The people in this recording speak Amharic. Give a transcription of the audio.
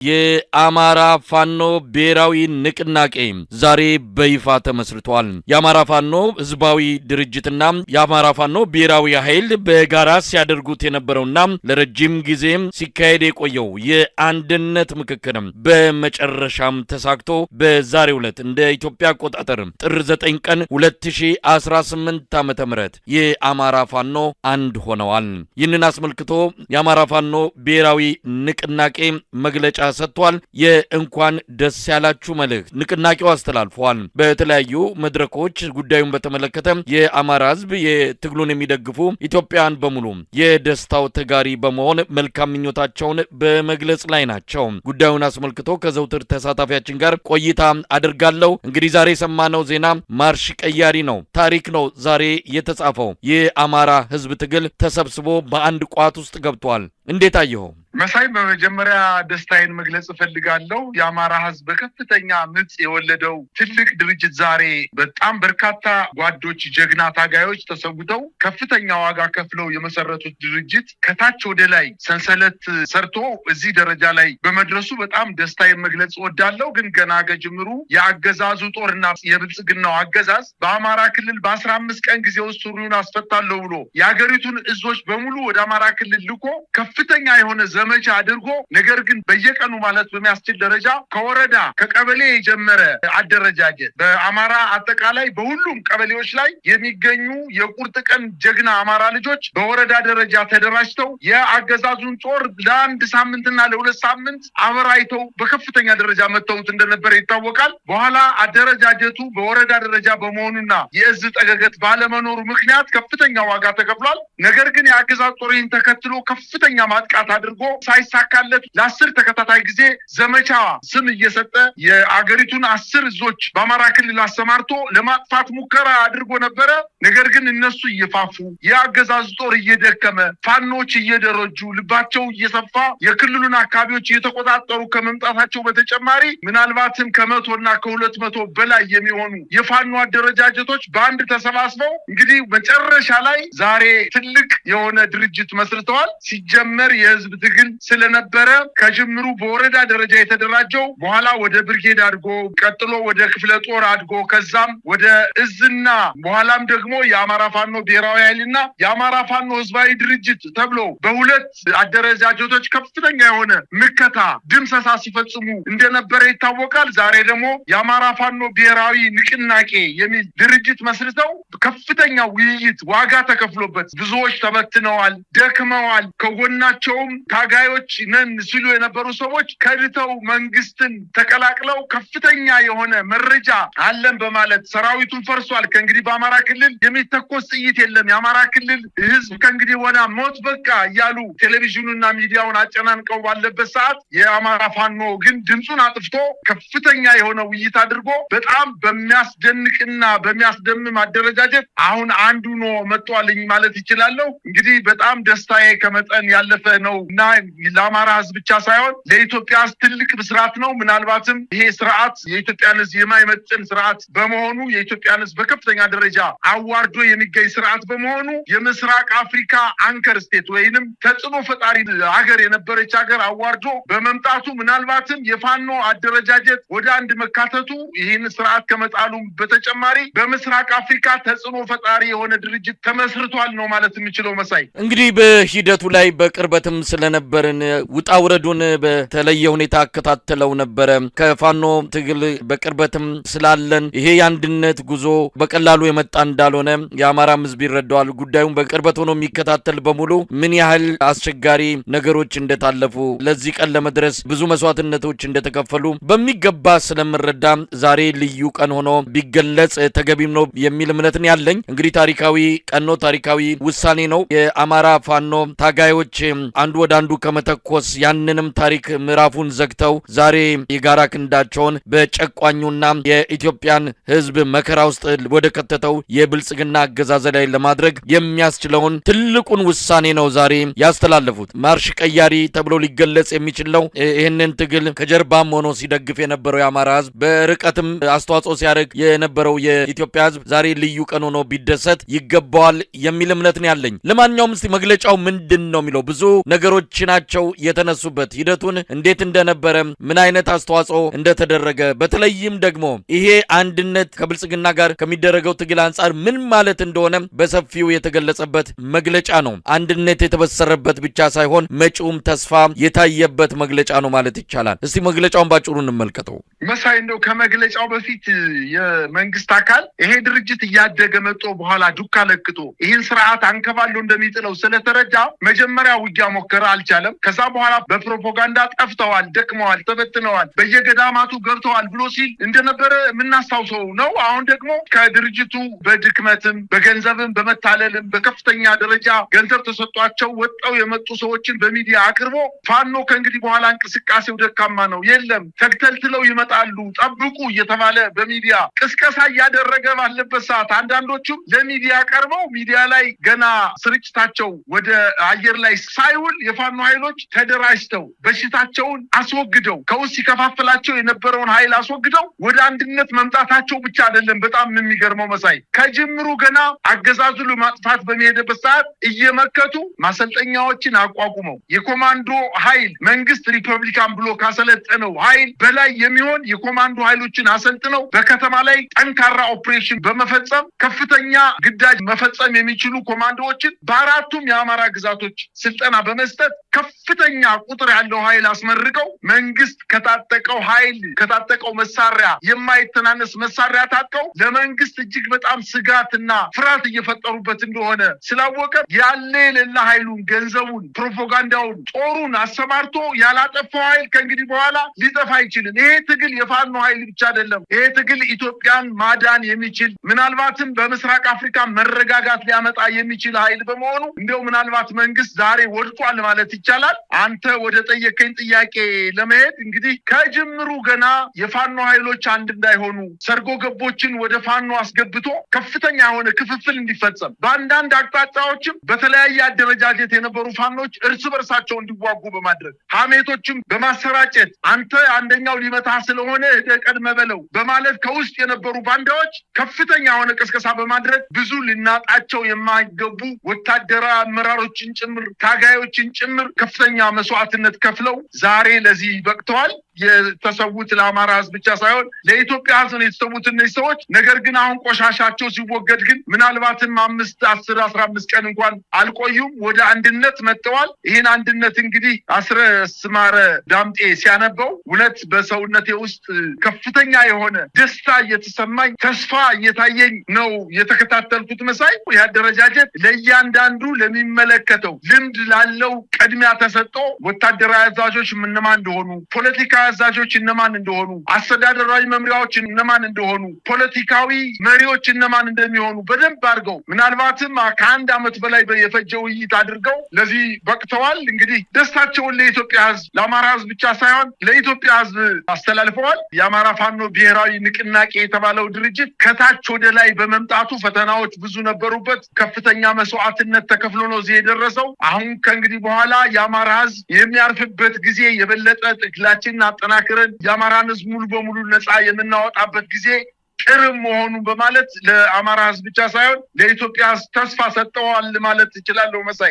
የአማራ ፋኖ ብሔራዊ ንቅናቄ ዛሬ በይፋ ተመስርቷል። የአማራ ፋኖ ህዝባዊ ድርጅትና የአማራ ፋኖ ብሔራዊ ኃይል በጋራ ሲያደርጉት የነበረውና ለረጅም ጊዜ ሲካሄድ የቆየው የአንድነት ምክክር በመጨረሻም ተሳክቶ በዛሬው ዕለት እንደ ኢትዮጵያ አቆጣጠር ጥር 9 ቀን 2018 ዓ.ም የአማራ ፋኖ አንድ ሆነዋል። ይህንን አስመልክቶ የአማራ ፋኖ ብሔራዊ ንቅናቄ መግለጫ ሰጥቷል። የእንኳን ደስ ያላችሁ መልእክት ንቅናቄው አስተላልፏል። በተለያዩ መድረኮች ጉዳዩን በተመለከተ የአማራ ህዝብ የትግሉን የሚደግፉ ኢትዮጵያውያን በሙሉ የደስታው ተጋሪ በመሆን መልካም ምኞታቸውን በመግለጽ ላይ ናቸው። ጉዳዩን አስመልክቶ ከዘውትር ተሳታፊያችን ጋር ቆይታ አድርጋለሁ። እንግዲህ ዛሬ የሰማነው ዜና ማርሽ ቀያሪ ነው፣ ታሪክ ነው ዛሬ የተጻፈው። የአማራ ህዝብ ትግል ተሰብስቦ በአንድ ቋት ውስጥ ገብቷል። እንዴት አየኸው? መሳይ በመጀመሪያ ደስታዬን መግለጽ እፈልጋለሁ። የአማራ ህዝብ በከፍተኛ ምጽ የወለደው ትልቅ ድርጅት ዛሬ በጣም በርካታ ጓዶች፣ ጀግና ታጋዮች ተሰውተው ከፍተኛ ዋጋ ከፍለው የመሰረቱት ድርጅት ከታች ወደ ላይ ሰንሰለት ሰርቶ እዚህ ደረጃ ላይ በመድረሱ በጣም ደስታዬን መግለጽ እወዳለሁ። ግን ገና ከጅምሩ የአገዛዙ ጦርና የብልጽግናው አገዛዝ በአማራ ክልል በ15 ቀን ጊዜ ውስጥ ሱሪውን አስፈታለሁ ብሎ የሀገሪቱን እዞች በሙሉ ወደ አማራ ክልል ልኮ ከፍተኛ የሆነ ዘመቻ አድርጎ ነገር ግን በየቀኑ ማለት በሚያስችል ደረጃ ከወረዳ ከቀበሌ የጀመረ አደረጃጀት በአማራ አጠቃላይ በሁሉም ቀበሌዎች ላይ የሚገኙ የቁርጥ ቀን ጀግና አማራ ልጆች በወረዳ ደረጃ ተደራጅተው የአገዛዙን ጦር ለአንድ ሳምንትና ለሁለት ሳምንት አበራይተው በከፍተኛ ደረጃ መተውት እንደነበረ ይታወቃል። በኋላ አደረጃጀቱ በወረዳ ደረጃ በመሆኑና የእዝ ጠገገት ባለመኖሩ ምክንያት ከፍተኛ ዋጋ ተከፍሏል። ነገር ግን የአገዛዝ ጦርን ተከትሎ ከፍተኛ ማጥቃት አድርጎ ሳይሳካለት ለ10 ተከታታይ ጊዜ ዘመቻ ስም እየሰጠ የአገሪቱን 10 እዞች በአማራ ክልል አሰማርቶ ለማጥፋት ሙከራ አድርጎ ነበረ። ነገር ግን እነሱ እየፋፉ የአገዛዝ ጦር እየደከመ ፋኖች እየደረጁ ልባቸው እየሰፋ የክልሉን አካባቢዎች እየተቆጣጠሩ ከመምጣታቸው በተጨማሪ ምናልባትም ከ100 እና ከ200 በላይ የሚሆኑ የፋኖ አደረጃጀቶች በአንድ ተሰባስበው እንግዲህ መጨረሻ ላይ ዛሬ ትልቅ የሆነ ድርጅት መስርተዋል። ሲጀመር የህዝብ ትግል ስለነበረ ከጅምሩ በወረዳ ደረጃ የተደራጀው በኋላ ወደ ብርጌድ አድጎ ቀጥሎ ወደ ክፍለ ጦር አድጎ ከዛም ወደ እዝና በኋላም ደግሞ የአማራ ፋኖ ብሔራዊ ኃይልና የአማራ ፋኖ ህዝባዊ ድርጅት ተብሎ በሁለት አደረጃጀቶች ከፍተኛ የሆነ ምከታ ድምሰሳ ሲፈጽሙ እንደነበረ ይታወቃል። ዛሬ ደግሞ የአማራ ፋኖ ብሔራዊ ንቅናቄ የሚል ድርጅት መስርተው ከፍተኛ ውይይት ዋጋ ተከፍሎበት ብዙዎች ተበትነዋል፣ ደክመዋል። ከጎናቸውም ታጋዮች ነን ሲሉ የነበሩ ሰዎች ከድተው መንግስትን ተቀላቅለው ከፍተኛ የሆነ መረጃ አለን በማለት ሰራዊቱን ፈርሷል፣ ከእንግዲህ በአማራ ክልል የሚተኮስ ጥይት የለም፣ የአማራ ክልል ህዝብ ከእንግዲህ ወና ሞት በቃ እያሉ ቴሌቪዥኑና ሚዲያውን አጨናንቀው ባለበት ሰዓት የአማራ ፋኖ ግን ድምፁን አጥፍቶ ከፍተኛ የሆነ ውይይት አድርጎ በጣም በሚያስደንቅና በሚያስደምም አደረጃጀት አሁን አንዱ ነው መጥቷልኝ ማለት ይችላለሁ። እንግዲህ በጣም ደስታዬ ከመጠን ያለፈ ነው እና ለአማራ ህዝብ ብቻ ሳይሆን ለኢትዮጵያ ትልቅ ብስራት ነው። ምናልባትም ይሄ ስርዓት የኢትዮጵያን ህዝብ የማይመጥን ስርዓት በመሆኑ የኢትዮጵያን ህዝብ በከፍተኛ ደረጃ አዋርዶ የሚገኝ ስርዓት በመሆኑ የምስራቅ አፍሪካ አንከር ስቴት ወይንም ተጽዕኖ ፈጣሪ ሀገር የነበረች ሀገር አዋርዶ በመምጣቱ ምናልባትም የፋኖ አደረጃጀት ወደ አንድ መካተቱ ይህን ስርዓት ከመጣሉ በተጨማሪ በምስራቅ አፍሪካ ተጽዕኖ ፈጣሪ የሆነ ድርጅት ተመስርቷል ነው ማለት የሚችለው። መሳይ እንግዲህ በሂደቱ ላይ በቅርበትም ስለነበርን ውጣ ውረዱን በተለየ ሁኔታ አከታተለው ነበረ። ከፋኖ ትግል በቅርበትም ስላለን ይሄ የአንድነት ጉዞ በቀላሉ የመጣ እንዳልሆነ የአማራ ህዝብ ይረዳዋል። ጉዳዩን በቅርበት ሆኖ የሚከታተል በሙሉ ምን ያህል አስቸጋሪ ነገሮች እንደታለፉ ለዚህ ቀን ለመድረስ ብዙ መስዋዕትነቶች እንደተከፈሉ በሚገባ ስለምረዳ ዛሬ ልዩ ቀን ሆኖ ቢገለጽ ተገቢም ነው የሚል እምነትን ያለኝ። እንግዲህ ታሪካዊ ቀን ነው፣ ታሪካዊ ውሳኔ ነው። የአማራ ፋኖ ታጋዮች አንዱ ወደ አንዱ ከመተኮስ ያንንም ታሪክ ምዕራፉን ዘግተው ዛሬ የጋራ ክንዳቸውን በጨቋኙና የኢትዮጵያን ህዝብ መከራ ውስጥ ወደ ከተተው የብልጽግና አገዛዝ ላይ ለማድረግ የሚያስችለውን ትልቁን ውሳኔ ነው ዛሬ ያስተላለፉት። ማርሽ ቀያሪ ተብሎ ሊገለጽ የሚችል ነው። ይህንን ትግል ከጀርባም ሆኖ ሲደግፍ የነበረው የአማራ ህዝብ በርቀትም አስተዋጽኦ ሲያደርግ የነበረው የኢትዮጵያ ህዝብ ዛሬ ልዩ ቀን ሆኖ ቢደሰት ይገባዋል የሚል እምነት ነው ያለኝ። ለማንኛውም እስቲ መግለጫው ምንድን ነው የሚለው ብዙ ብዙ ነገሮች ናቸው የተነሱበት ሂደቱን እንዴት እንደነበረ ምን አይነት አስተዋጽኦ እንደተደረገ በተለይም ደግሞ ይሄ አንድነት ከብልጽግና ጋር ከሚደረገው ትግል አንፃር ምን ማለት እንደሆነ በሰፊው የተገለጸበት መግለጫ ነው። አንድነት የተበሰረበት ብቻ ሳይሆን መጪውም ተስፋ የታየበት መግለጫ ነው ማለት ይቻላል። እስቲ መግለጫውን ባጭሩ እንመልከተው። መሳይ እንደው ከመግለጫው በፊት የመንግስት አካል ይሄ ድርጅት እያደገ መጥቶ በኋላ ዱካ ለክቶ ይህን ስርዓት አንከባሎ እንደሚጥለው ስለተረዳ መጀመሪያ ውጊያ ሞከረ፣ አልቻለም። ከዛ በኋላ በፕሮፓጋንዳ ጠፍተዋል፣ ደክመዋል፣ ተበትነዋል፣ በየገዳማቱ ገብተዋል ብሎ ሲል እንደነበረ የምናስታውሰው ነው። አሁን ደግሞ ከድርጅቱ በድክመትም በገንዘብም በመታለልም በከፍተኛ ደረጃ ገንዘብ ተሰጧቸው ወጣው የመጡ ሰዎችን በሚዲያ አቅርቦ ፋኖ ከእንግዲህ በኋላ እንቅስቃሴው ደካማ ነው፣ የለም ተግተልትለው ይመጣሉ ጠብቁ እየተባለ በሚዲያ ቅስቀሳ እያደረገ ባለበት ሰዓት አንዳንዶቹም ለሚዲያ ቀርበው ሚዲያ ላይ ገና ስርጭታቸው ወደ አየር ላይ ሳይውል የፋኖ ኃይሎች ተደራጅተው በሽታቸውን አስወግደው ከውስጥ ሲከፋፍላቸው የነበረውን ኃይል አስወግደው ወደ አንድነት መምጣታቸው ብቻ አይደለም። በጣም የሚገርመው መሳይ ከጅምሩ ገና አገዛዙ ለማጥፋት በሚሄድበት ሰዓት እየመከቱ ማሰልጠኛዎችን አቋቁመው የኮማንዶ ኃይል መንግስት ሪፐብሊካን ብሎ ካሰለጠነው ኃይል በላይ የሚሆን የኮማንዶ ኃይሎችን አሰልጥነው በከተማ ላይ ጠንካራ ኦፕሬሽን በመፈጸም ከፍተኛ ግዳጅ መፈጸም የሚችሉ ኮማንዶዎችን በአራቱም የአማራ ግዛቶች ስልጠና በመስጠት ከፍተኛ ቁጥር ያለው ኃይል አስመርቀው መንግስት ከታጠቀው ኃይል ከታጠቀው መሳሪያ የማይተናነስ መሳሪያ ታጥቀው ለመንግስት እጅግ በጣም ስጋትና ፍርሃት እየፈጠሩበት እንደሆነ ስላወቀ ያለ የሌላ ኃይሉን ገንዘቡን ፕሮፓጋንዳውን ጦሩን አሰማርቶ ያላጠፋው ኃይል ከእንግዲህ በኋላ ሊጠፋ አይችልም። ይሄ ትግል የፋኖ ኃይል ብቻ አይደለም። ይሄ ትግል ኢትዮጵያን ማዳን የሚችል ምናልባትም በምስራቅ አፍሪካ መረጋጋት ሊያመጣ የሚችል ኃይል በመሆኑ እንደው ምናልባት መንግስት ዛሬ ወድቋል ማለት ይቻላል። አንተ ወደ ጠየቀኝ ጥያቄ ለመሄድ እንግዲህ ከጅምሩ ገና የፋኖ ኃይሎች አንድ እንዳይሆኑ ሰርጎ ገቦችን ወደ ፋኖ አስገብቶ ከፍተኛ የሆነ ክፍፍል እንዲፈጸም በአንዳንድ አቅጣጫዎችም በተለያየ አደረጃጀት የነበሩ ፋኖች እርስ በርሳቸው እንዲዋጉ በማድረግ ሐሜቶችም በማሰራጨት አንተ አንደኛው ሊመታ ስለሆነ ቀድመ በለው በማለት ከውስጥ የነበሩ ባንዳዎች ከፍተኛ የሆነ ቅስቀሳ በማድረግ ብዙ ልናጣቸው የማይገቡ ወታደራዊ አመራሮችን ጭምር ታጋዮችን ጭምር ከፍተኛ መስዋዕትነት ከፍለው ዛሬ ለዚህ በቅተዋል። የተሰዉት ለአማራ ህዝብ ብቻ ሳይሆን ለኢትዮጵያ ህዝብ ነው የተሰዉት እነዚህ ሰዎች። ነገር ግን አሁን ቆሻሻቸው ሲወገድ ግን ምናልባትም 5፣ 10፣ 15 ቀን እንኳን አልቆዩም፣ ወደ አንድነት መጥተዋል። ይህን አንድነት እንግዲህ አስረስ ማረ ዳምጤ ሲያነበው እውነት በሰውነቴ ውስጥ ከፍተኛ የሆነ ደስታ እየተሰማኝ ተስፋ እየታየኝ ነው የተከታተልኩት። መሳይ ያደረጃጀት ለእያንዳንዱ ለሚመለከተው ልምድ ላለው ቅድሚያ ተሰጥቶ ወታደራዊ አዛዦች እነማን እንደሆኑ፣ ፖለቲካ አዛዦች እነማን እንደሆኑ፣ አስተዳደራዊ መምሪያዎች እነማን እንደሆኑ፣ ፖለቲካዊ መሪዎች እነማን እንደሚሆኑ በደንብ አድርገው ምናልባትም ከአንድ ዓመት በላይ የፈጀው ውይይት አድርገው ለዚህ በቅተዋል። እንግዲህ ደስታቸውን ለኢትዮጵያ ህዝብ ለአማራ ህዝብ ብቻ ሳይሆን ለኢትዮጵያ ህዝብ አስተላልፈዋል። የአማራ ፋኖ ብሔራዊ ንቅናቄ የተባለው ድርጅት ከታች ወደ ላይ በመምጣቱ ፈተናዎች ብዙ ነበሩበት። ከፍተኛ መስዋዕትነት ተከፍሎ ነው እዚህ የደረሰው። አሁን ከእንግዲህ በኋላ የአማራ ህዝብ የሚያርፍበት ጊዜ የበለጠ ትግላችንን አጠናክረን የአማራን ህዝብ ሙሉ በሙሉ ነፃ የምናወጣበት ጊዜ ቅርብ መሆኑን በማለት ለአማራ ህዝብ ብቻ ሳይሆን ለኢትዮጵያ ህዝብ ተስፋ ሰጥተዋል ማለት ይችላል መሳይ።